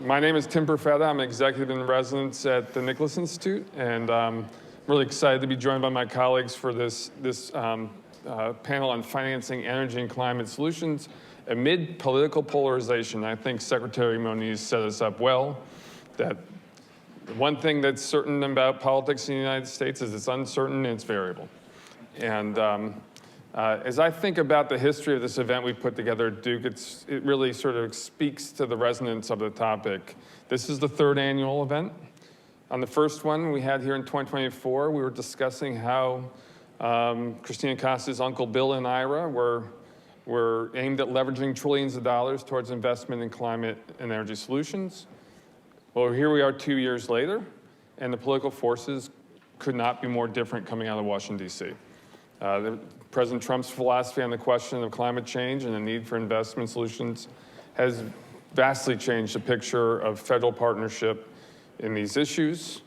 My name is Tim Profeta. I'm an executive in residence at the Nicholas Institute, and I'm really excited to be joined by my colleagues for this panel on financing energy and climate solutions amid political polarization. I think Secretary Moniz set us up well, that one thing that's certain about politics in the United States is it's uncertain and it's variable. And as I think about the history of this event we put together at Duke, it really sort of speaks to the resonance of the topic. This is the third annual event. On the first one we had here in 2024, we were discussing how Christina Costa's Uncle Bill and IRA were aimed at leveraging trillions of dollars towards investment in climate and energy solutions. Well, here we are 2 years later, and the political forces could not be more different coming out of Washington, D.C. President Trump's philosophy on the question of climate change and the need for investment solutions has vastly changed the picture of federal partnership in these issues.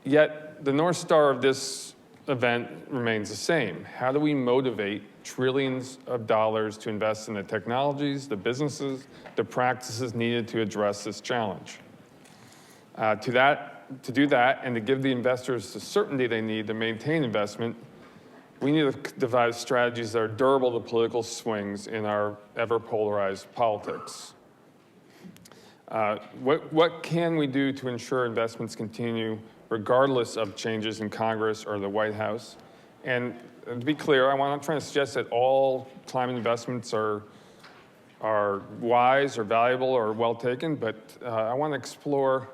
Yet, the North Star of this event remains the same. How do we motivate trillions of dollars to invest in the technologies, the businesses, the practices needed to address this challenge? To do that and to give the investors the certainty they need to maintain investment, we need to devise strategies that are durable to political swings in our ever-polarized politics. What can we do to ensure investments continue regardless of changes in Congress or the White House? And to be clear, I'm not trying to suggest that all climate investments are wise or valuable or well taken, but I want to explore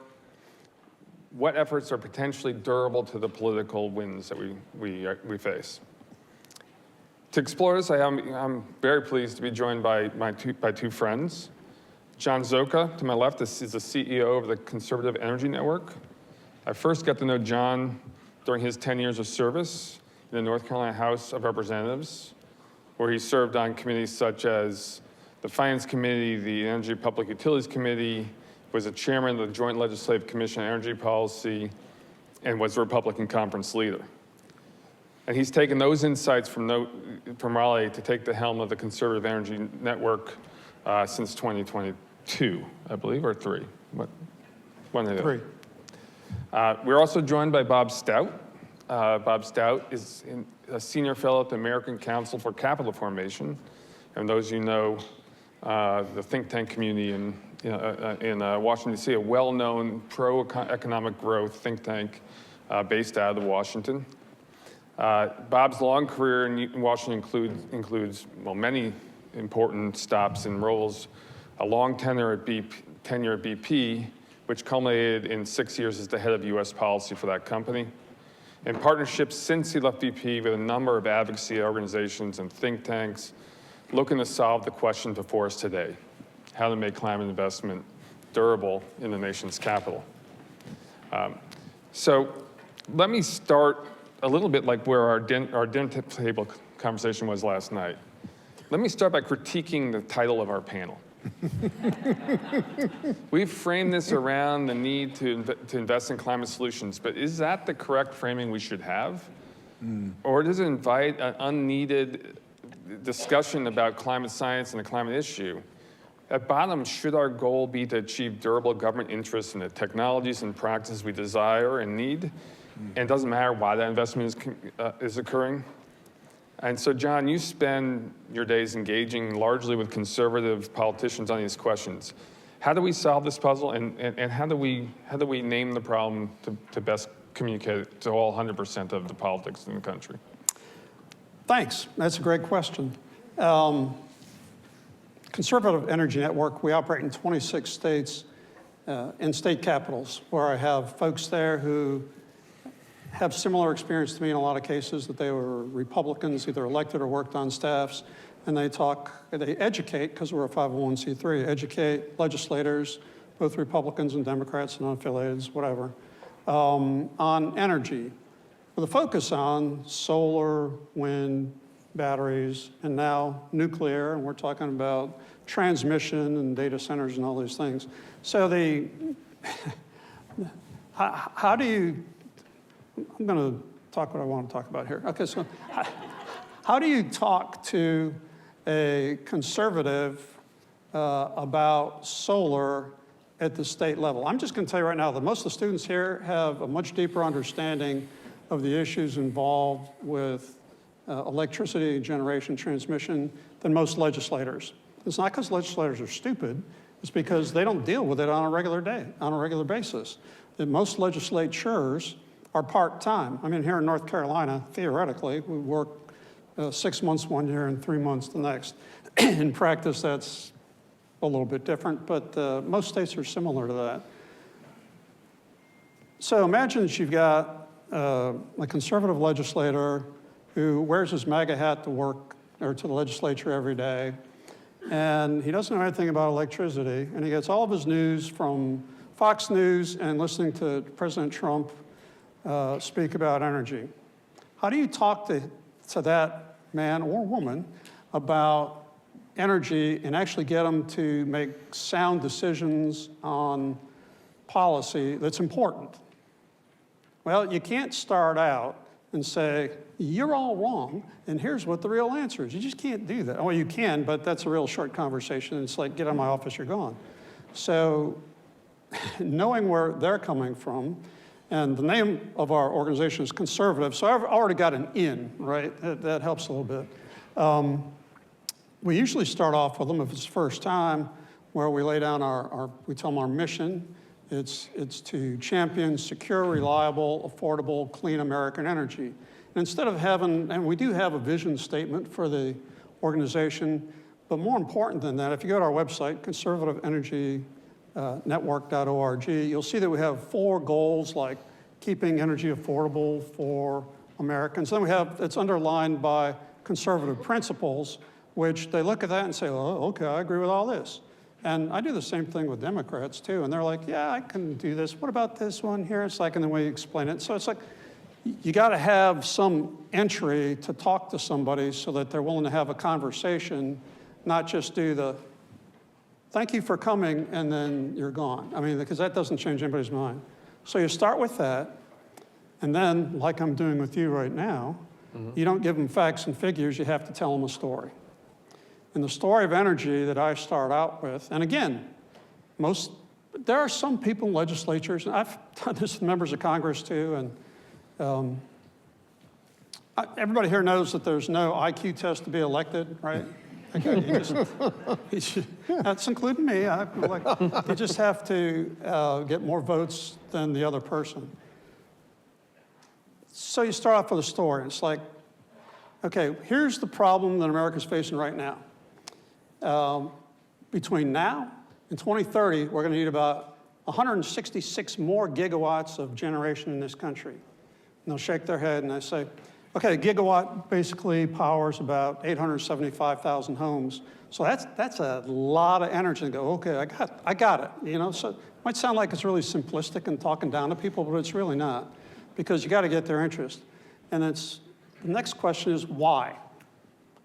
what efforts are potentially durable to the political winds that we face. To explore this, I'm very pleased to be joined by two friends. John Szoka, to my left, is the CEO of the Conservative Energy Network. I first got to know John during his 10 years of service in the North Carolina House of Representatives, where he served on committees such as the Finance Committee, the Energy Public Utilities Committee, was the chairman of the Joint Legislative Commission on Energy Policy, and was the Republican conference leader. And he's taken those insights from Raleigh to take the helm of the Conservative Energy Network since 2022, I believe, or three. One of the Three. We're also joined by Bob Stout. Bob Stout is a senior fellow at the American Council for Capital Formation. And those you know, the think tank community in Washington, D.C., a well-known pro-economic growth think tank based out of Washington. Bob's long career in Washington includes many important stops and roles, a long tenure at BP, which culminated in 6 years as the head of U.S. policy for that company, and partnerships since he left BP with a number of advocacy organizations and think tanks looking to solve the question before us today: how to make climate investment durable in the nation's capital. So let me start a little bit like where our dinner table conversation was last night. Let me start by critiquing the title of our panel. We've framed this around the need to invest in climate solutions, but is that the correct framing we should have? Or does it invite an unneeded discussion about climate science and the climate issue? At bottom, should our goal be to achieve durable government interest in the technologies and practices we desire and need? And it doesn't matter why that investment is occurring. And so, John, you spend your days engaging largely with conservative politicians on these questions. How do we solve this puzzle, and how do we name the problem to best communicate it to all 100% of the politics in the country? Thanks. That's a great question. Conservative Energy Network, we operate in 26 states, in state capitals, where I have folks there who have similar experience to me in a lot of cases, that they were Republicans, either elected or worked on staffs, and they educate, because we're a 501c3, educate legislators, both Republicans and Democrats and unaffiliated, whatever, on energy, with a focus on solar, wind, batteries, and now nuclear, and we're talking about transmission and data centers and all these things. So how do you, I'm going to talk what I want to talk about here. Okay, so how do you talk to a conservative about solar at the state level. I'm just going to tell you right now that most of the students here have a much deeper understanding of the issues involved with electricity generation transmission than most legislators. It's not because legislators are stupid, it's because they don't deal with it on a regular basis. That most legislatures are part-time. I mean, here in North Carolina, theoretically, we work 6 months one year and 3 months the next. In practice, that's a little bit different, but most states are similar to that. So imagine that you've got a conservative legislator who wears his MAGA hat to work or to the legislature every day, and he doesn't know anything about electricity, and he gets all of his news from Fox News and listening to President Trump speak about energy. How do you talk to that man or woman about energy and actually get them to make sound decisions on policy that's important? Well, you can't start out and say, you're all wrong, and here's what the real answer is. You just can't do that. Well, you can, but that's a real short conversation. It's like, get out of my office, you're gone. So knowing where they're coming from, and the name of our organization is Conservative, so I've already got an in, right? That helps a little bit. We usually start off with them if it's the first time, where we lay down we tell them our mission. It's to champion secure, reliable, affordable, clean American energy. And instead of having, and we do have a vision statement for the organization, but more important than that, if you go to our website, conservativeenergynetwork.org, you'll see that we have 4 goals like keeping energy affordable for Americans. Then we have, it's underlined by conservative principles, which they look at that and say, oh, okay, I agree with all this. And I do the same thing with Democrats too, and they're like, yeah, I can do this. What about this one here? It's like, and then we explain it. So it's like, you got to have some entry to talk to somebody so that they're willing to have a conversation, not just do the, thank you for coming, and then you're gone. I mean, because that doesn't change anybody's mind. So you start with that, and then, like I'm doing with you right now, you don't give them facts and figures, you have to tell them a story. And the story of energy that I start out with, and again, there are some people in legislatures, and I've done this with members of Congress too, and everybody here knows that there's no IQ test to be elected, right? Okay, that's including me. You just have to get more votes than the other person. So you start off with a story. It's like, okay, here's the problem that America's facing right now. Between now and 2030, we're going to need about 166 more gigawatts of generation in this country. And they'll shake their head and they say, okay, a gigawatt basically powers about 875,000 homes. So that's a lot of energy. And go, okay, I got it. You know, so it might sound like it's really simplistic and talking down to people, but it's really not, because you got to get their interest. And the next question is why?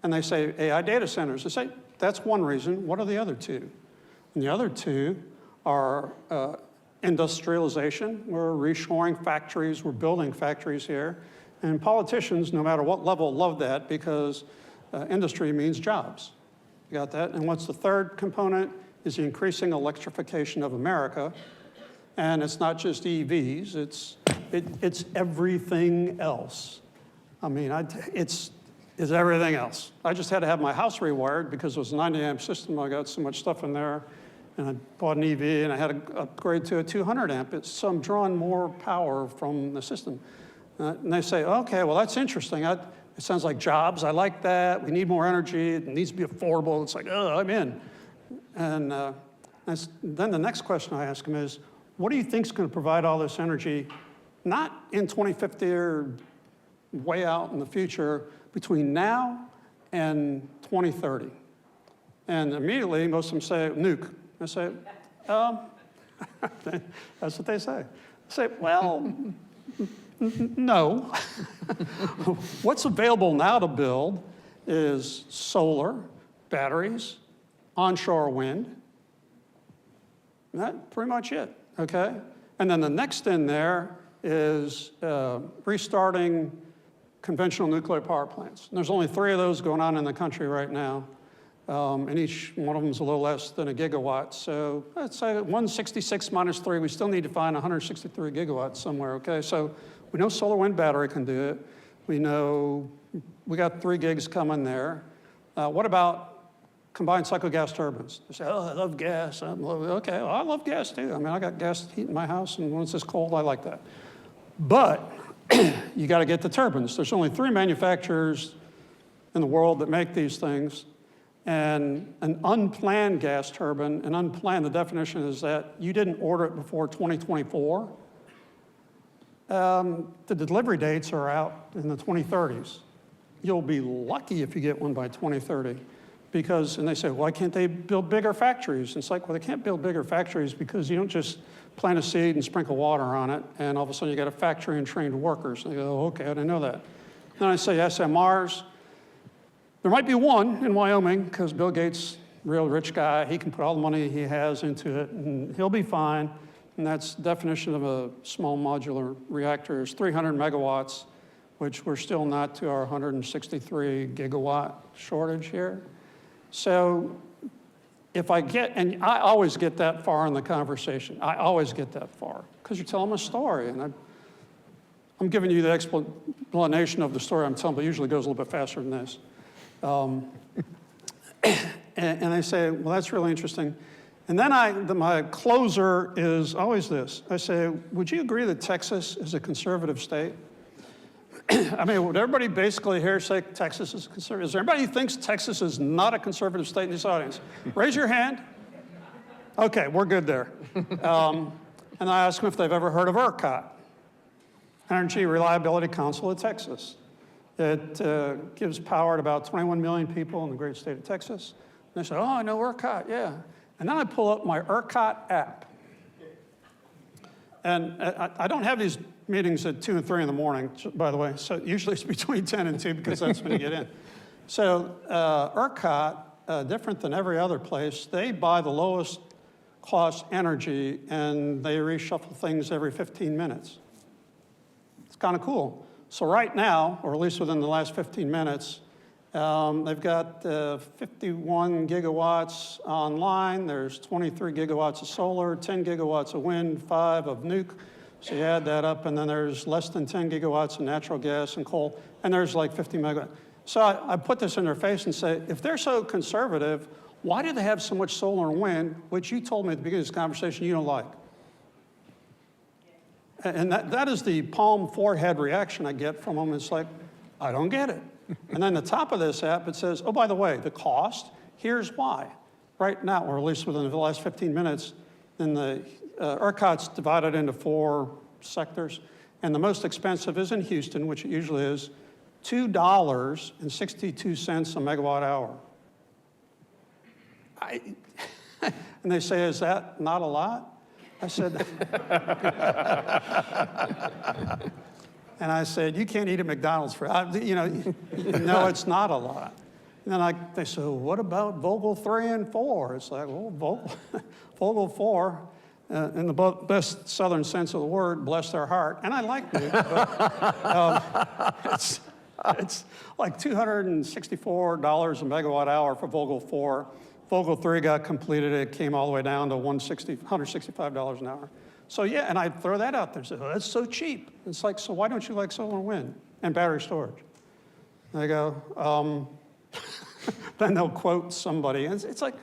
And they say AI data centers. They say that's one reason. What are the other 2? And the other 2 are industrialization. We're reshoring factories. We're building factories here. And politicians, no matter what level, love that because industry means jobs. You got that? And what's the third component is the increasing electrification of America. And it's not just EVs, it's everything else. I mean, it's everything else. I just had to have my house rewired because it was a 90 amp system. I got so much stuff in there. And I bought an EV and I had to upgrade to a 200 amp. So I'm drawing more power from the system. And they say, okay, well, that's interesting. It sounds like jobs. I like that. We need more energy. It needs to be affordable. It's like, oh, I'm in. And then the next question I ask them is, what do you think is going to provide all this energy, not in 2050 or way out in the future, between now and 2030? And immediately, most of them say, nuke. I say, that's what they say. I say, well, no. What's available now to build is solar, batteries, onshore wind. And that's pretty much it, okay? And then the next in there is restarting conventional nuclear power plants. And there's only 3 of those going on in the country right now. and each one of them is a little less than a gigawatt. So let's say 166 minus 3, we still need to find 163 gigawatts somewhere, okay? So we know solar wind battery can do it. We know we got 3 gigs coming there. What about combined cycle gas turbines? They say, oh, I love gas. Okay, well, I love gas too. I mean, I got gas heat in my house, and when it's this cold, I like that. But you got to get the turbines. There's only 3 manufacturers in the world that make these things. And an unplanned gas turbine, and unplanned, the definition is that you didn't order it before 2024. The delivery dates are out in the 2030s. You'll be lucky if you get one by 2030. Because, and they say, why can't they build bigger factories? And it's like, well, they can't build bigger factories because you don't just plant a seed and sprinkle water on it, and all of a sudden you got a factory and trained workers. And they go, okay, I didn't know that. Then I say SMRs. There might be one in Wyoming, because Bill Gates, real rich guy, he can put all the money he has into it, and he'll be fine. And that's the definition of a small modular reactor is 300 megawatts, which we're still not to our 163 gigawatt shortage here. So if I get, and I always get that far in the conversation, I always get that far, because you're telling a story, and I'm giving you the explanation of the story I'm telling, but it usually goes a little bit faster than this. And I say, well, that's really interesting. And then my closer is always this. I say, would you agree that Texas is a conservative state? I mean, would everybody basically here say Texas is conservative? Is there anybody who thinks Texas is not a conservative state in this audience? Raise your hand. Okay, we're good there. And I ask them if they've ever heard of ERCOT, Energy Reliability Council of Texas. It gives power to about 21 million people in the great state of Texas. And they say, oh, I know ERCOT, yeah. And then I pull up my ERCOT app. And I don't have these meetings at 2 and 3 in the morning, by the way. So usually it's between 10 and 2 because that's when you get in. So ERCOT, different than every other place, they buy the lowest cost energy and they reshuffle things every 15 minutes. It's kind of cool. So right now, or at least within the last 15 minutes, they've got 51 gigawatts online. There's 23 gigawatts of solar, 10 gigawatts of wind, 5 of nuke. So you add that up, and then there's less than 10 gigawatts of natural gas and coal, and there's like 50 megawatts. So I put this in their face and say, if they're so conservative, why do they have so much solar and wind, which you told me at the beginning of this conversation you don't like? And that is the palm forehead reaction I get from them. It's like, I don't get it. And then the top of this app, it says, oh, by the way, the cost, here's why. Right now, or at least within the last 15 minutes, in the ERCOT's divided into 4 sectors. And the most expensive is in Houston, which it usually is, $2.62 a megawatt hour. And they say, is that not a lot? I said, and I said, you can't eat at McDonald's for, no, it's not a lot. And then they said, well, what about Vogtle 3 and 4? It's like, well, Vogtle 4, in the best southern sense of the word, bless their heart. And I like nuke, but it's like $264 a megawatt hour for Vogtle 4. Vogtle 3 got completed, it came all the way down to $165 an hour. So yeah, and I'd throw that out there and say, oh, that's so cheap. It's like, so why don't you like solar and wind and battery storage? And they go, then they'll quote somebody. And it's like,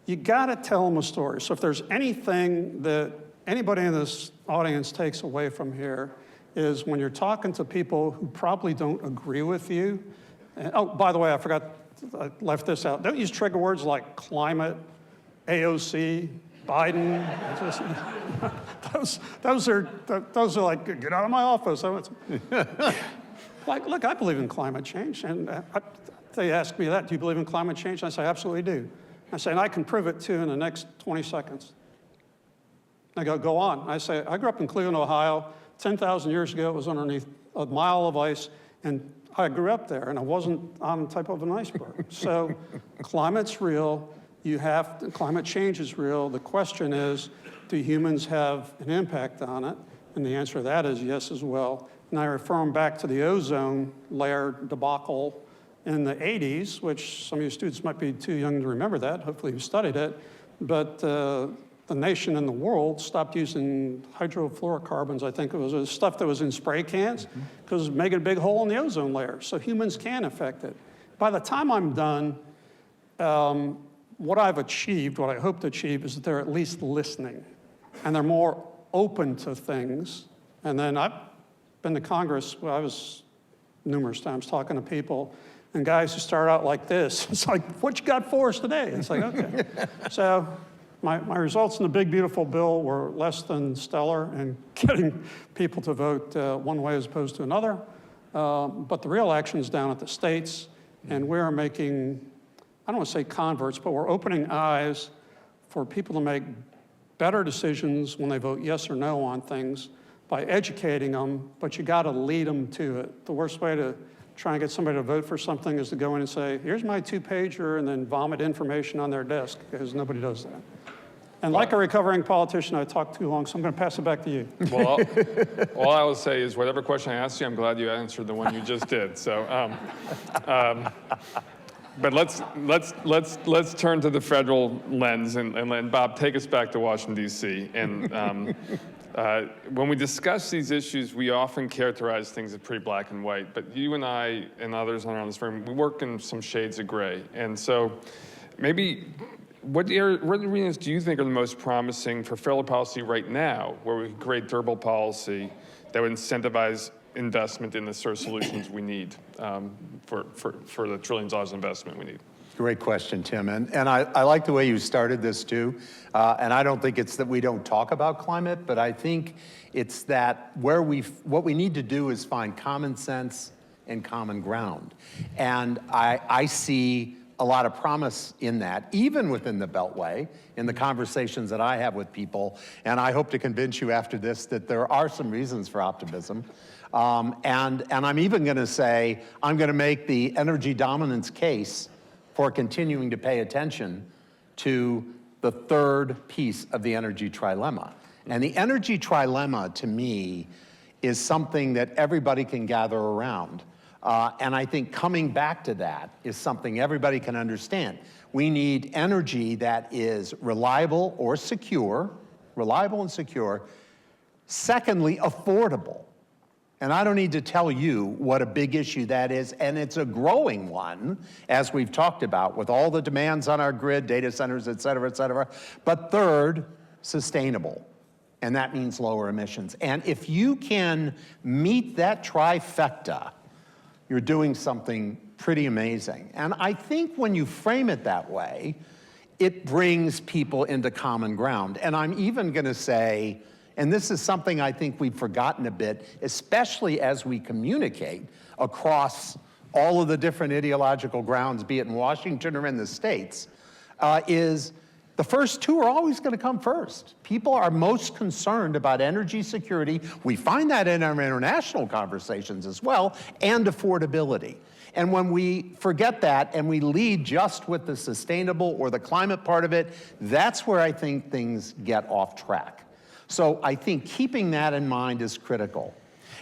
you gotta tell them a story. So if there's anything that anybody in this audience takes away from here is when you're talking to people who probably don't agree with you. And, oh, by the way, I left this out. Don't use trigger words like climate, AOC, Biden. Those are like, get out of my office. Like, look, I believe in climate change. And they ask me that, do you believe in climate change? And I say, absolutely do. I say, and I can prove it too in the next 20 seconds. I go on. I say, I grew up in Cleveland, Ohio. 10,000 years ago, it was underneath a mile of ice. And I grew up there, and I wasn't on the type of an iceberg. So climate's real. Climate change is real. The question is, do humans have an impact on it? And the answer to that is yes as well. And I refer them back to the ozone layer debacle in the 80s, which some of you students might be too young to remember that. Hopefully you studied it. But the nation and the world stopped using hydrofluorocarbons. I think it was stuff that was in spray cans because it was making a big hole in the ozone layer. So humans can affect it. By the time I'm done, what I've achieved, what I hope to achieve, is that they're at least listening. And they're more open to things. And then I've been to Congress, well, I was numerous times talking to people, and guys who start out like this, it's like, what you got for us today? It's like, okay. So my results in the big, beautiful bill were less than stellar in getting people to vote one way as opposed to another. But the real action is down at the states, and we're making, I don't want to say converts, but we're opening eyes for people to make better decisions when they vote yes or no on things by educating them, but you got to lead them to it. The worst way to try and get somebody to vote for something is to go in and say, here's my two-pager, and then vomit information on their desk, because nobody does that. And like a recovering politician, I talked too long, so I'm going to pass it back to you. Well, all I will say is whatever question I asked you, I'm glad you answered the one you just did. So, but let's turn to the federal lens and Bob, take us back to Washington, D.C. And when we discuss these issues, we often characterize things as pretty black and white. But you and I and others around this room, we work in some shades of gray. And so maybe what areas do you think are the most promising for federal policy right now, where we create durable policy that would incentivize investment in the sort of solutions we need for the trillions of dollars of investment we need? Great question, Tim. And I like the way you started this too. And I don't think it's that we don't talk about climate, but I think it's that what we need to do is find common sense and common ground. And I see a lot of promise in that, even within the Beltway, in the conversations that I have with people. And I hope to convince you after this that there are some reasons for optimism. And I'm even going to say, I'm going to make the energy dominance case for continuing to pay attention to the third piece of the energy trilemma. And the energy trilemma, to me, is something that everybody can gather around. And I think coming back to that is something everybody can understand. We need energy that is reliable or secure, reliable and secure. Secondly, affordable. And I don't need to tell you what a big issue that is, and it's a growing one, as we've talked about, with all the demands on our grid, data centers, et cetera, et cetera. But third, sustainable, and that means lower emissions. And if you can meet that trifecta, you're doing something pretty amazing. And I think when you frame it that way, it brings people into common ground. And I'm even gonna say, and this is something I think we've forgotten a bit, especially as we communicate across all of the different ideological grounds, be it in Washington or in the states, is the first two are always going to come first. People are most concerned about energy security. We find that in our international conversations as well, and affordability. And when we forget that and we lead just with the sustainable or the climate part of it, that's where I think things get off track. So I think keeping that in mind is critical.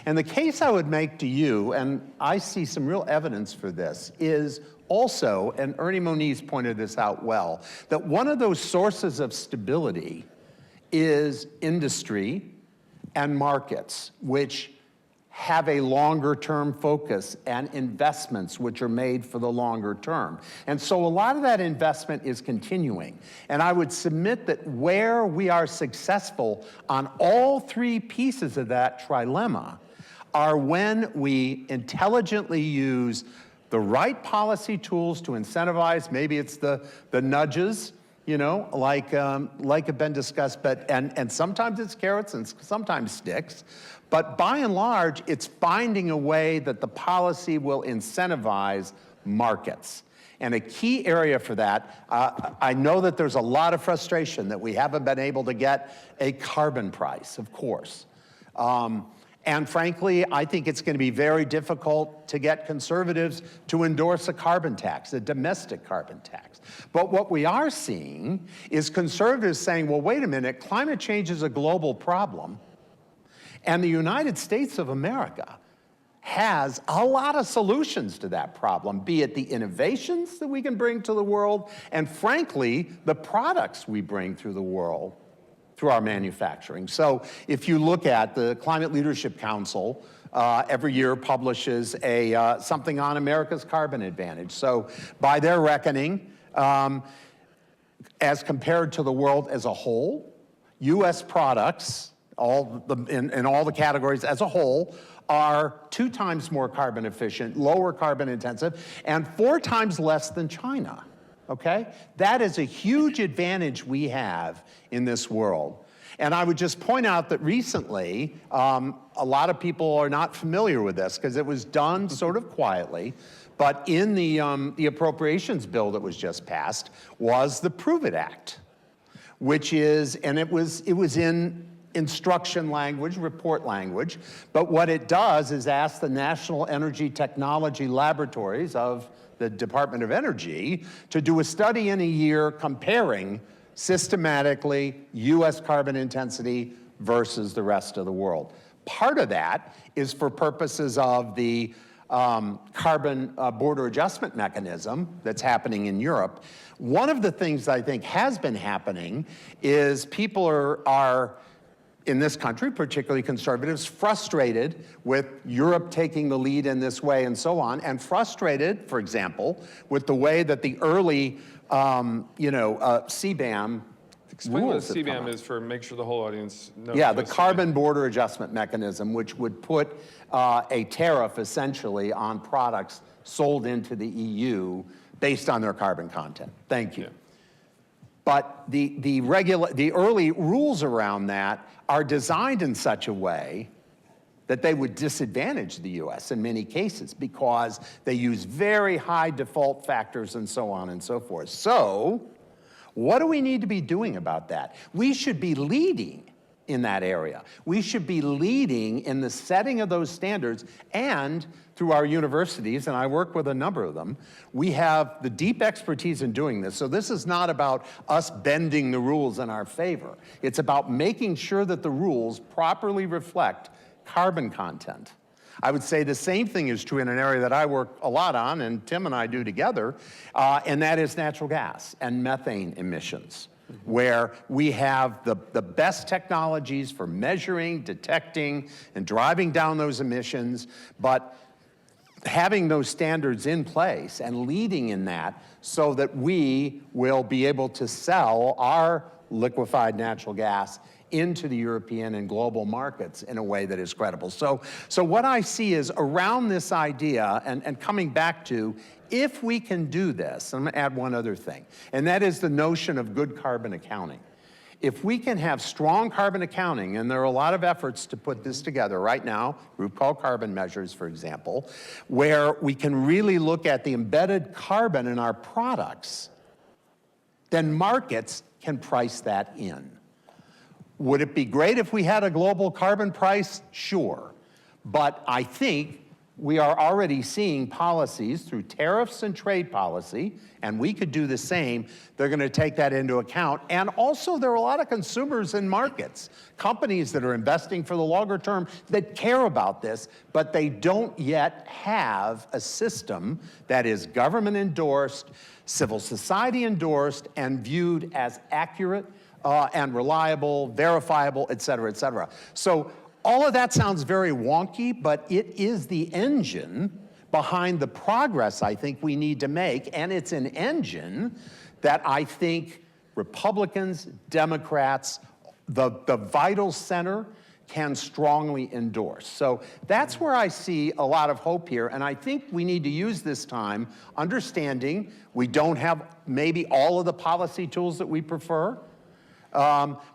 And the case I would make to you, and I see some real evidence for this, is also, and Ernie Moniz pointed this out well, that one of those sources of stability is industry and markets, which have a longer term focus, and investments which are made for the longer term. And so a lot of that investment is continuing. And I would submit that where we are successful on all three pieces of that trilemma are when we intelligently use the right policy tools to incentivize, maybe it's the nudges, you know, like have been discussed, but and sometimes it's carrots and sometimes sticks. But by and large, it's finding a way that the policy will incentivize markets. And a key area for that, I know that there's a lot of frustration that we haven't been able to get a carbon price, of course. And frankly, I think it's going to be very difficult to get conservatives to endorse a carbon tax, a domestic carbon tax. But what we are seeing is conservatives saying, well, wait a minute, climate change is a global problem. And the United States of America has a lot of solutions to that problem, be it the innovations that we can bring to the world, and frankly, the products we bring through the world through our manufacturing. So if you look at the Climate Leadership Council, every year publishes something on America's carbon advantage. So by their reckoning, as compared to the world as a whole, U.S. products, in all the categories as a whole, are 2 times more carbon efficient, lower carbon intensive, and 4 times less than China, okay? That is a huge advantage we have in this world. And I would just point out that recently, a lot of people are not familiar with this because it was done sort of quietly, but in the appropriations bill that was just passed was the Prove It Act, which is, and it was in instruction language, report language, but what it does is ask the National Energy Technology Laboratories of the Department of Energy to do a study in a year comparing systematically U.S. carbon intensity versus the rest of the world. Part of that is for purposes of the carbon border adjustment mechanism that's happening in Europe. One of the things I think has been happening is people are in this country, particularly conservatives, frustrated with Europe taking the lead in this way and so on, and frustrated, for example, with the way that the early, CBAM Explain what rules a have come CBAM out. is for make sure the whole audience knows. Yeah, what the a CBAM carbon border adjustment mechanism, which would put a tariff essentially on products sold into the EU based on their carbon content. Thank you. Yeah. But the early rules around that are designed in such a way that they would disadvantage the U.S. in many cases because they use very high default factors and so on and so forth. So what do we need to be doing about that? We should be leading in that area. We should be leading in the setting of those standards, and through our universities, and I work with a number of them, we have the deep expertise in doing this. So this is not about us bending the rules in our favor. It's about making sure that the rules properly reflect carbon content. I would say the same thing is true in an area that I work a lot on, and Tim and I do together, and that is natural gas and methane emissions, where we have the best technologies for measuring, detecting, and driving down those emissions, but having those standards in place and leading in that so that we will be able to sell our liquefied natural gas into the European and global markets in a way that is credible. So what I see is around this idea, and coming back to, if we can do this, I'm gonna add one other thing, and that is the notion of good carbon accounting. If we can have strong carbon accounting, and there are a lot of efforts to put this together right now, a group called Carbon Measures, for example, where we can really look at the embedded carbon in our products, then markets can price that in. Would it be great if we had a global carbon price? Sure. But I think we are already seeing policies through tariffs and trade policy, and we could do the same. They're going to take that into account. And also, there are a lot of consumers in markets, companies that are investing for the longer term that care about this, but they don't yet have a system that is government endorsed, civil society endorsed, and viewed as accurate and reliable, verifiable, et cetera, et cetera. So all of that sounds very wonky, but it is the engine behind the progress I think we need to make, and it's an engine that I think Republicans, Democrats, the vital center can strongly endorse. So that's where I see a lot of hope here, and I think we need to use this time understanding we don't have maybe all of the policy tools that we prefer,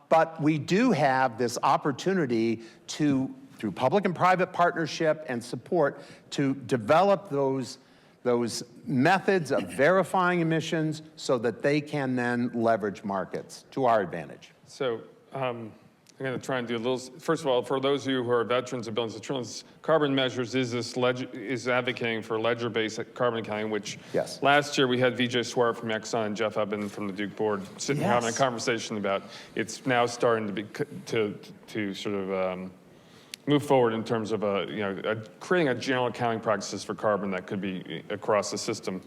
but we do have this opportunity to, through public and private partnership and support, to develop those methods of verifying emissions so that they can then leverage markets to our advantage. So I'm going to try and do a little. First of all, for those of you who are veterans of billions of trillions, Carbon Measures is advocating for ledger-based carbon accounting, which Yes. last year we had Vijay Swar from Exxon and Jeff Ubben from the Duke board sitting having a Yes. conversation about. It's now starting to be to sort of move forward in terms of creating a general accounting practices for carbon that could be across the system.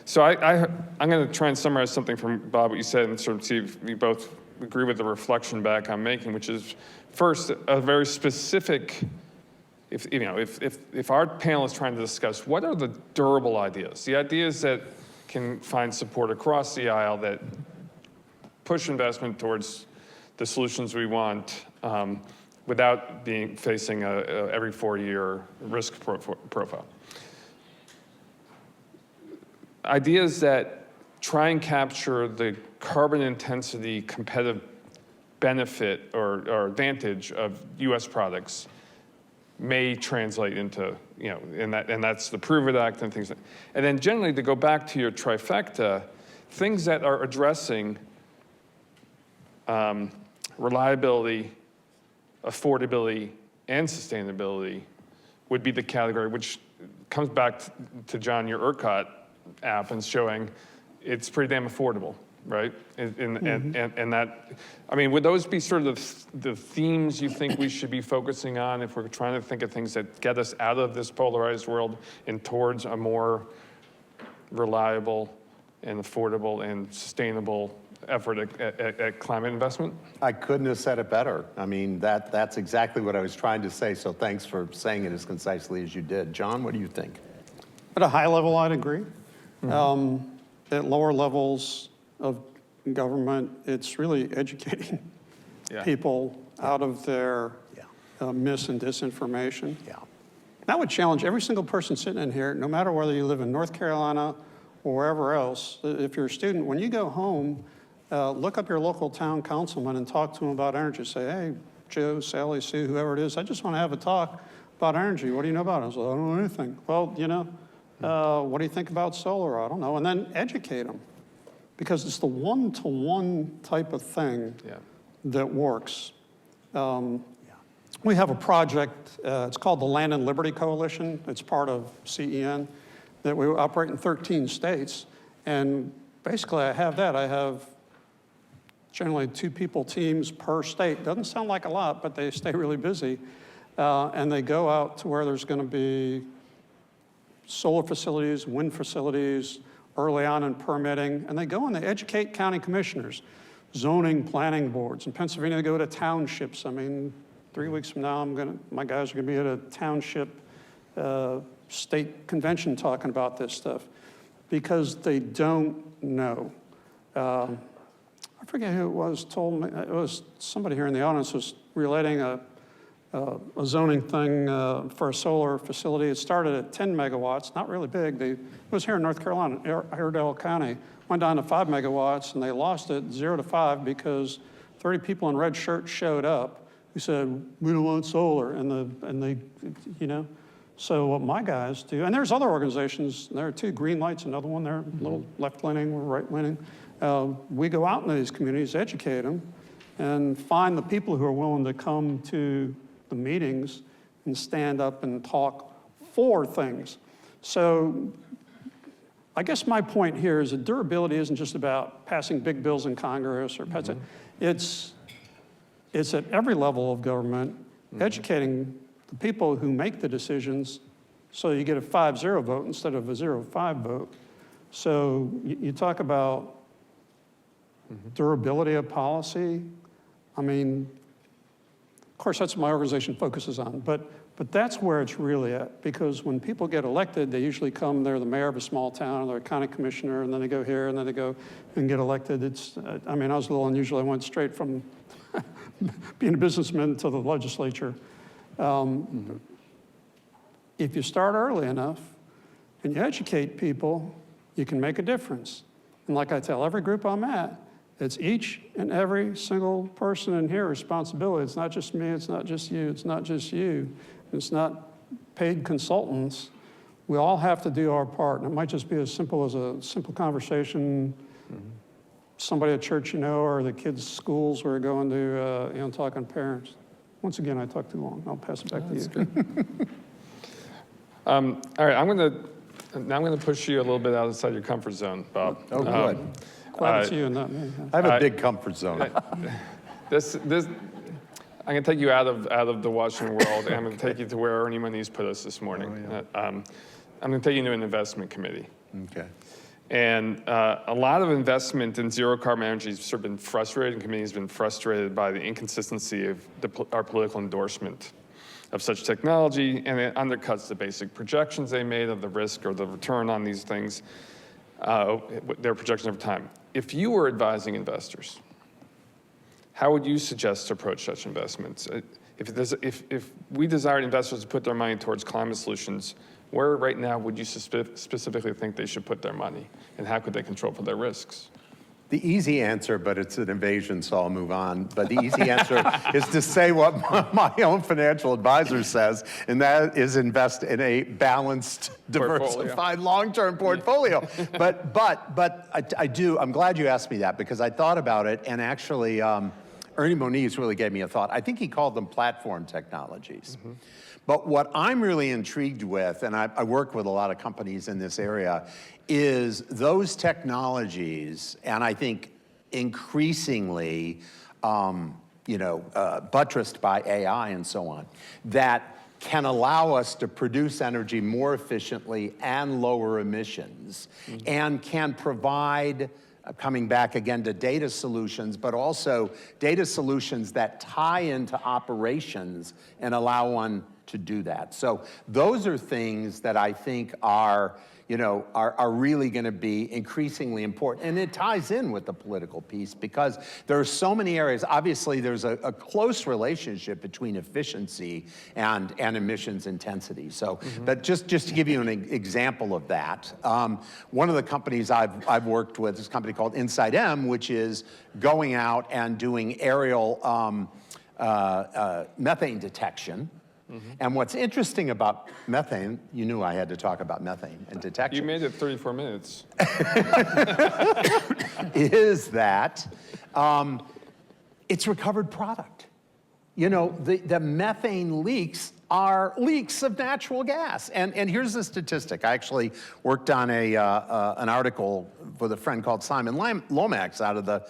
So I'm going to try and summarize something from Bob, what you said, and sort of see if we both agree with the reflection back I'm making, which is first a very specific. If our panel is trying to discuss what are the durable ideas, the ideas that can find support across the aisle that push investment towards the solutions we want without facing a every 4-year risk profile. Ideas that try and capture the carbon intensity competitive benefit or advantage of U.S. products may translate into, and that's the Prove It Act and things. And then generally, to go back to your trifecta, things that are addressing reliability, affordability, and sustainability would be the category, which comes back to John, your ERCOT app, and showing it's pretty damn affordable, right? And that, I mean, would those be sort of the themes you think we should be focusing on if we're trying to think of things that get us out of this polarized world and towards a more reliable and affordable and sustainable effort at climate investment? I couldn't have said it better. I mean, that's exactly what I was trying to say, so thanks for saying it as concisely as you did. John, what do you think? At a high level, I'd agree. At lower levels of government, it's really educating people out of their mis and disinformation. That would challenge every single person sitting in here, no matter whether you live in North Carolina or wherever else. If you're a student, when you go home, look up your local town councilman and talk to them about energy. Say, hey, Joe, Sally, Sue, whoever it is, I just want to have a talk about energy. What do you know about it? I was like, I don't know anything. Well, what do you think about solar? I don't know. And then educate them, because it's the one-to-one type of thing that works. We have a project, it's called the Land and Liberty Coalition. It's part of CEN, that we operate in 13 states. And basically I have generally 2 people teams per state. Doesn't sound like a lot, but they stay really busy. And they go out to where there's going to be solar facilities, wind facilities, early on in permitting, and they go and they educate county commissioners, zoning planning boards. In Pennsylvania, they go to townships. I mean, 3 weeks from now, my guys are gonna be at a township state convention talking about this stuff, because they don't know. I forget who it was told me, it was somebody here in the audience was relating a zoning thing for a solar facility. It started at 10 megawatts, not really big. It was here in North Carolina, Iredell County. Went down to 5 megawatts, and they lost it 0 to 5 because 30 people in red shirts showed up who said, we don't want solar, and they, So what my guys do, and there's other organizations, there are 2, Green Light's another one, they're a little left-leaning, we're right-leaning. We go out into these communities, educate them, and find the people who are willing to come to the meetings and stand up and talk for things. So I guess my point here is that durability isn't just about passing big bills in Congress or it's at every level of government, educating the people who make the decisions so you get a 5-0 vote instead of a 0-5 vote. So you talk about durability of policy. I mean, of course, that's what my organization focuses on, but that's where it's really at, because when people get elected, they usually come, they're the mayor of a small town, or they're a county commissioner, and then they go here, and then they go and get elected. I mean, I was a little unusual. I went straight from being a businessman to the legislature. If you start early enough and you educate people, you can make a difference. And like I tell every group I'm at, it's each and every single person in here responsibility. It's not just me, it's not just you, it's not just you. It's not paid consultants. We all have to do our part. And it might just be as simple as a simple conversation, somebody at church or the kids' schools we're going to, talking to parents. Once again, I talked too long. I'll pass it back to you. All right, I'm gonna push you a little bit outside your comfort zone, Bob. Oh, good. Glad it's you and not me. I have a big comfort zone. I'm going to take you out of the Washington world, and I'm going to take you to where Ernie Moniz put us this morning. I'm going to take you to an investment committee. Okay. And a lot of investment in zero carbon energy has sort of been frustrated, and committees have been frustrated by the inconsistency of our political endorsement of such technology, and it undercuts the basic projections they made of the risk or the return on these things, their projections over time. If you were advising investors, how would you suggest to approach such investments? If we desired investors to put their money towards climate solutions, where right now would you specifically think they should put their money? And how could they control for their risks? The easy answer, but it's an invasion, so I'll move on. But the easy answer is to say what my own financial advisor says, and that is invest in a balanced, diversified, long-term portfolio. But I'm glad you asked me that, because I thought about it, and actually, Ernie Moniz really gave me a thought. I think he called them platform technologies. Mm-hmm. But what I'm really intrigued with, and I work with a lot of companies in this area, is those technologies, and I think increasingly, buttressed by AI and so on, that can allow us to produce energy more efficiently and lower emissions, mm-hmm. and can provide, coming back again to data solutions, but also data solutions that tie into operations and allow one to do that. So those are things that I think are really going to be increasingly important. And it ties in with the political piece, because there are so many areas. Obviously, there's a close relationship between efficiency and emissions intensity. So, mm-hmm. But just to give you an example of that, one of the companies I've worked with is a company called Inside M, which is going out and doing aerial methane detection. Mm-hmm. And what's interesting about methane, you knew I had to talk about methane and detection. You made it 34 minutes. Is that it's recovered product. The methane leaks are leaks of natural gas. And here's the statistic. I actually worked on an article with a friend called Simon Lomax out of the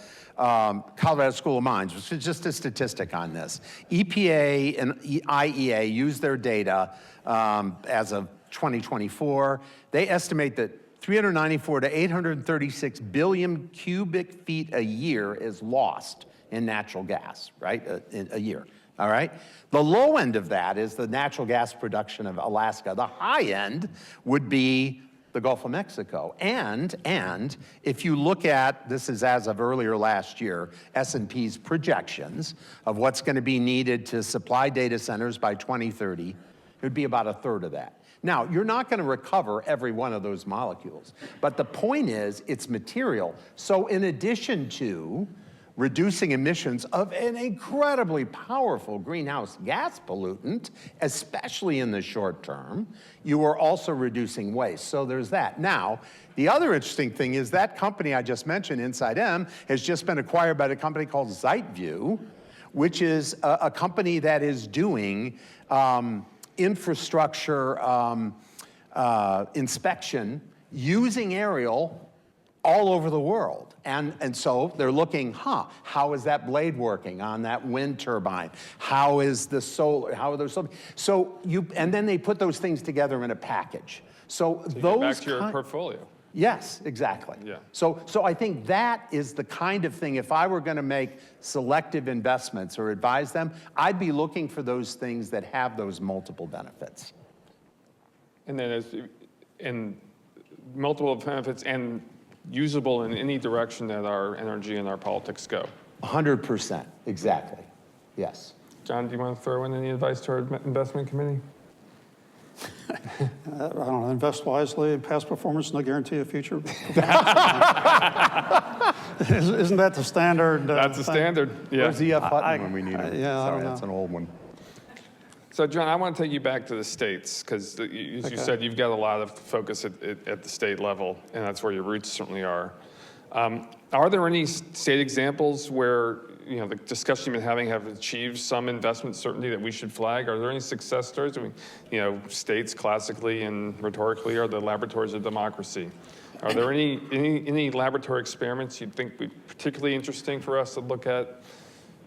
Colorado School of Mines, which is just a statistic on this. EPA and IEA use their data as of 2024. They estimate that 394 to 836 billion cubic feet a year is lost in natural gas, right? A year, all right? The low end of that is the natural gas production of Alaska. The high end would be the Gulf of Mexico. And if you look at, this is as of earlier last year, S&P's projections of what's going to be needed to supply data centers by 2030, it would be about a third of that. Now, you're not going to recover every one of those molecules, but the point is it's material. So in addition to reducing emissions of an incredibly powerful greenhouse gas pollutant, especially in the short term, you are also reducing waste. So there's that. Now, the other interesting thing is that company I just mentioned, Inside M, has just been acquired by a company called ZiteView, which is a company that is doing infrastructure inspection using aerial all over the world. And so they're looking, how is that blade working on that wind turbine? How is the solar, how are those, and then they put those things together in a package. So those back to your portfolio. Yes, exactly. Yeah. So I think that is the kind of thing, if I were going to make selective investments or advise them, I'd be looking for those things that have those multiple benefits. And then multiple benefits and usable in any direction that our energy and our politics go. 100%, exactly, yes. John, do you want to throw in any advice to our investment committee? I don't know, invest wisely, past performance, no guarantee of future. Isn't that the standard? That's the standard, yeah. Where's the F button when we need it? Yeah, sorry, I don't know. That's an old one. So, John, I want to take you back to the states, because as you said, you've got a lot of focus at the state level, and that's where your roots certainly are. Are there any state examples where the discussion you've been having have achieved some investment certainty that we should flag? Are there any success stories? I mean, states classically and rhetorically are the laboratories of democracy. Are there any laboratory experiments you'd think would be particularly interesting for us to look at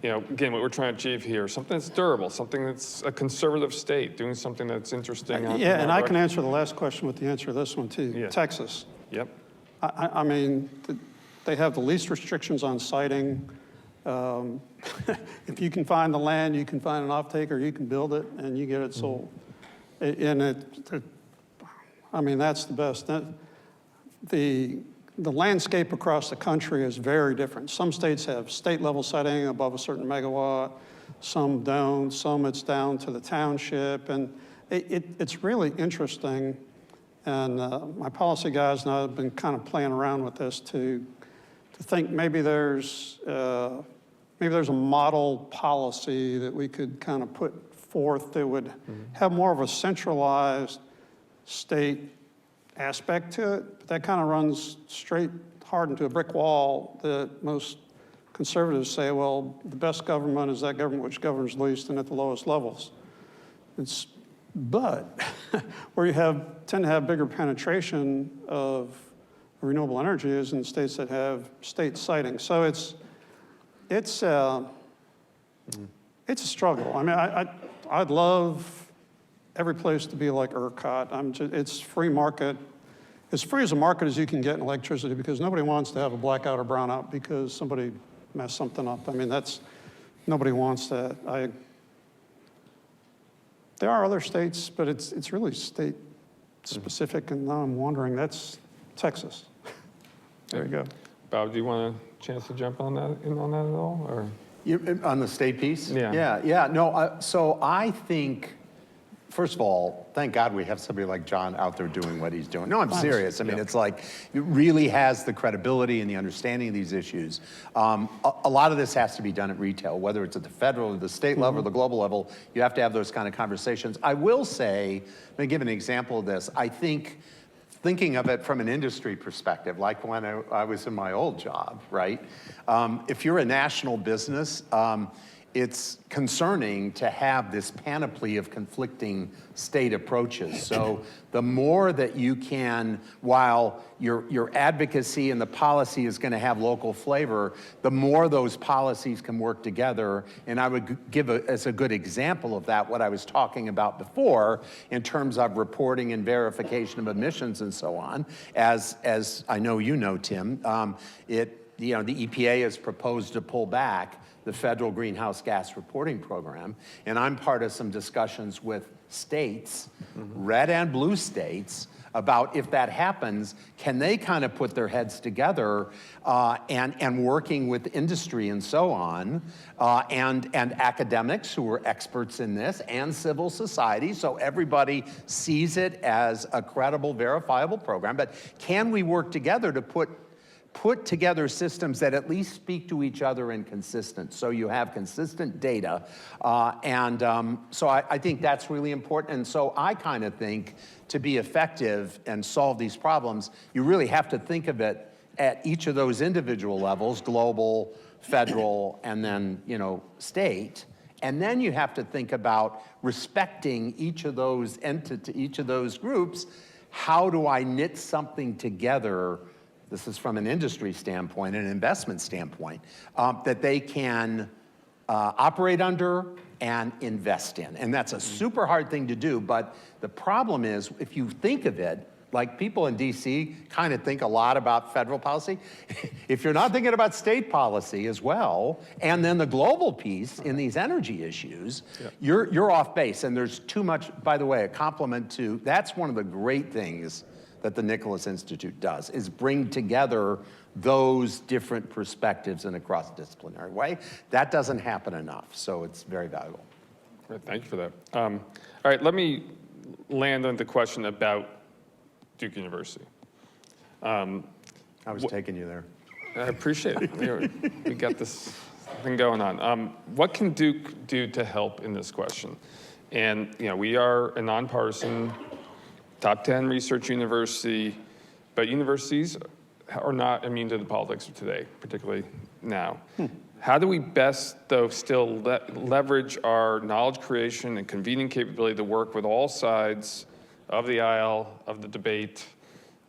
again, what we're trying to achieve here, something that's durable, something that's a conservative state, doing something that's interesting. Yeah, and I can answer the last question with the answer to this one too. Yeah. Texas. Yep. I mean, they have the least restrictions on siting. If you can find the land, you can find an off-taker, you can build it, and you get it sold. I mean, that's the best. The landscape across the country is very different. Some states have state-level siting above a certain megawatt, some don't, some it's down to the township, and it's really interesting. And my policy guys and I have been kind of playing around with this to think maybe there's a model policy that we could kind of put forth that would have more of a centralized state aspect to it. But that kind of runs straight hard into a brick wall that most conservatives say, well, the best government is that government which governs least and at the lowest levels. But where you tend to have bigger penetration of renewable energy is in states that have state siting. So it's a struggle. I mean, I'd love every place to be like ERCOT. It's free market, as free as a market as you can get in electricity, because nobody wants to have a blackout or brownout because somebody messed something up. I mean, nobody wants that. There are other states, but it's really state specific, and now I'm wondering, that's Texas. There you go. Bob, do you want a chance to jump on that at all, or? On the state piece? Yeah. Yeah. No, so I think, first of all, thank God we have somebody like John out there doing what he's doing. No, I'm serious. I mean, it's like, it really has the credibility and the understanding of these issues. A lot of this has to be done at retail, whether it's at the federal or the state level or the global level. You have to have those kind of conversations. I will say, let me give an example of this. I think, thinking of it from an industry perspective, like when I was in my old job, right? If you're a national business, it's concerning to have this panoply of conflicting state approaches. So the more that you can, while your advocacy and the policy is going to have local flavor, the more those policies can work together. And I would give as a good example of that what I was talking about before in terms of reporting and verification of emissions and so on. As I know you know, Tim, the EPA has proposed to pull back the federal greenhouse gas reporting program. And I'm part of some discussions with states, red and blue states, about if that happens, can they kind of put their heads together and working with industry and so on, and academics who are experts in this, and civil society, so everybody sees it as a credible, verifiable program. But can we work together to put together systems that at least speak to each other and consistent, so you have consistent data. So I think that's really important. And so I kind of think to be effective and solve these problems, you really have to think of it at each of those individual levels, global, federal, and then, state. And then you have to think about respecting each of those each of those groups. How do I knit something together? This is from an industry standpoint, an investment standpoint, that they can operate under and invest in. And that's a super hard thing to do, but the problem is, if you think of it, like people in DC kind of think a lot about federal policy. If you're not thinking about state policy as well, and then the global piece in these energy issues, you're off base. And there's too much, by the way, a compliment to, that's one of the great things that the Nicholas Institute does, is bring together those different perspectives in a cross-disciplinary way. That doesn't happen enough, so it's very valuable. Great, thank you for that. All right, let me land on the question about Duke University. I was taking you there. I appreciate it. We got this thing going on. What can Duke do to help in this question? And we are a nonpartisan, top 10 research university, but universities are not immune to the politics of today, particularly now. How do we best, though, still leverage our knowledge creation and convening capability to work with all sides of the aisle, of the debate,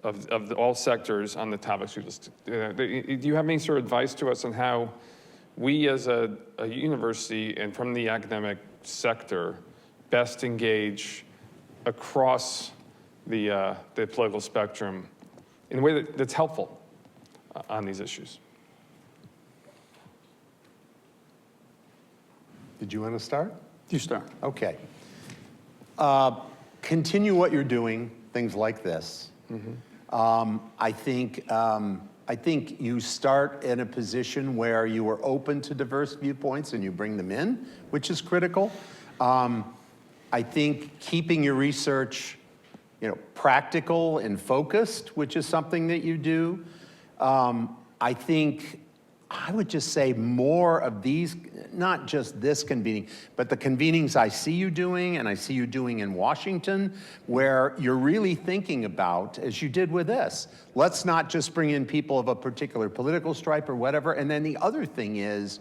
of all sectors on the topics we just, do you have any sort of advice to us on how we as a university and from the academic sector best engage across the political spectrum in a way that's helpful on these issues. Did you want to start? You start. Okay. Continue what you're doing, things like this. I think you start in a position where you are open to diverse viewpoints and you bring them in, which is critical. I think keeping your research, practical and focused, which is something that you do. I think I would just say more of these, not just this convening, but the convenings I see you doing and I see you doing in Washington, where you're really thinking about, as you did with this, let's not just bring in people of a particular political stripe or whatever. And then the other thing is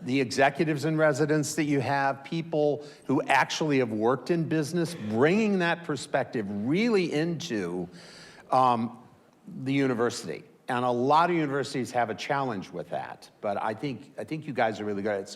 the executives in residence that you have, people who actually have worked in business, bringing that perspective really into the university. And a lot of universities have a challenge with that, but I think you guys are really good at it.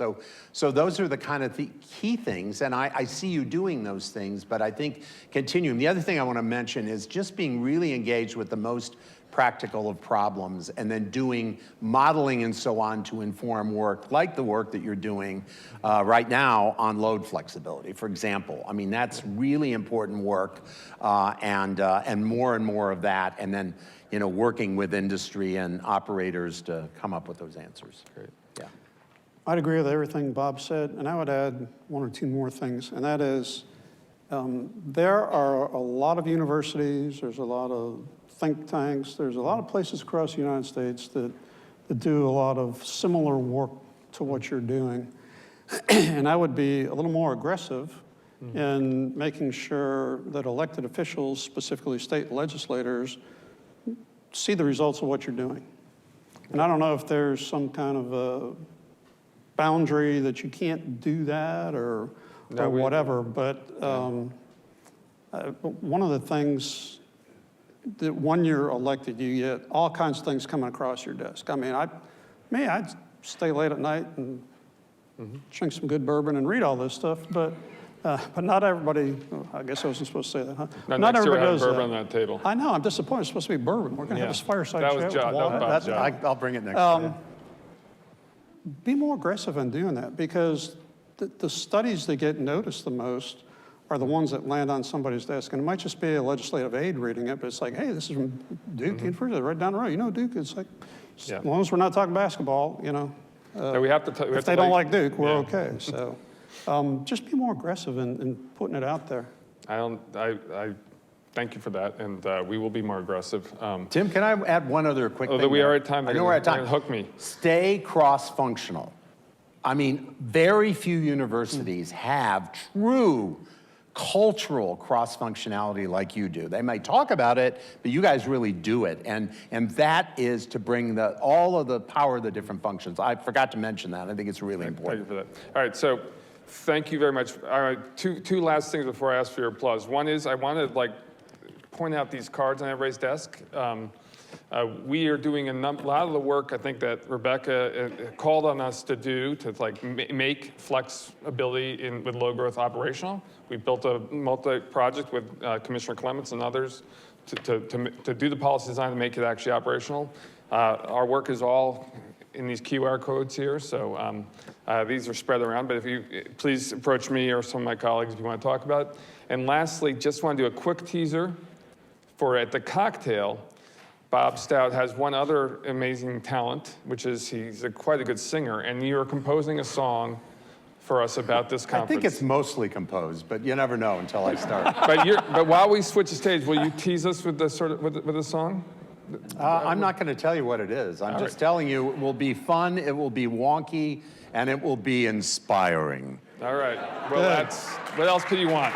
So those are the kind of key things, and I see you doing those things, but I think continuing. The other thing I want to mention is just being really engaged with the most practical of problems, and then doing modeling and so on to inform work, like the work that you're doing right now on load flexibility, for example. I mean, that's really important work, and more of that, and then working with industry and operators to come up with those answers. Great. Yeah. I'd agree with everything Bob said, and I would add one or two more things, and that is there are a lot of universities, there's a lot of think tanks, there's a lot of places across the United States that do a lot of similar work to what you're doing. And I would be a little more aggressive in making sure that elected officials, specifically state legislators, see the results of what you're doing. And I don't know if there's some kind of a boundary that you can't do that or whatever, but one of the things that when you're elected, you get all kinds of things coming across your desk. I mean, I'd stay late at night and drink some good bourbon and read all this stuff, but not everybody, I guess I wasn't supposed to say that, huh? No, not next year everybody we'll does have bourbon that. on that table. I know, I'm disappointed. It's supposed to be bourbon. We're going to have this fireside That chat was with John. water. That was Bob. I'll bring it next time. Be more aggressive in doing that, because the studies that get noticed the most are the ones that land on somebody's desk. And it might just be a legislative aide reading it, but it's like, hey, this is from Duke University, right down the road. You know Duke? It's like, as long as we're not talking basketball, We have to if they don't like Duke, we're okay. So just be more aggressive in putting it out there. I thank you for that, and we will be more aggressive. Tim, can I add one other quick thing? We are at time. I know we're at time. Hook me. Stay cross-functional. I mean, very few universities have true cultural cross-functionality like you do. They might talk about it, but you guys really do it. And that is to bring all of the power of the different functions. I forgot to mention that. I think it's really important. Thank you for that. All right, so thank you very much. All right, two last things before I ask for your applause. One is I want to point out these cards on everybody's desk. We are doing a lot of the work, I think, that Rebecca called on us to do to make flexibility with low growth operational. We built a multi-project with Commissioner Clements and others to do the policy design to make it actually operational. Our work is all in these QR codes here, so these are spread around, but if you please approach me or some of my colleagues if you want to talk about it. And lastly, just want to do a quick teaser for at the cocktail. Bob Stout has one other amazing talent, which is he's quite a good singer, and you're composing a song for us about this conference. I think it's mostly composed, but you never know until I start. But while we switch the stage, will you tease us with with a song? I'm not going to tell you what it is. I'm just telling you it will be fun, it will be wonky, and it will be inspiring. All right. Well, what else could you want?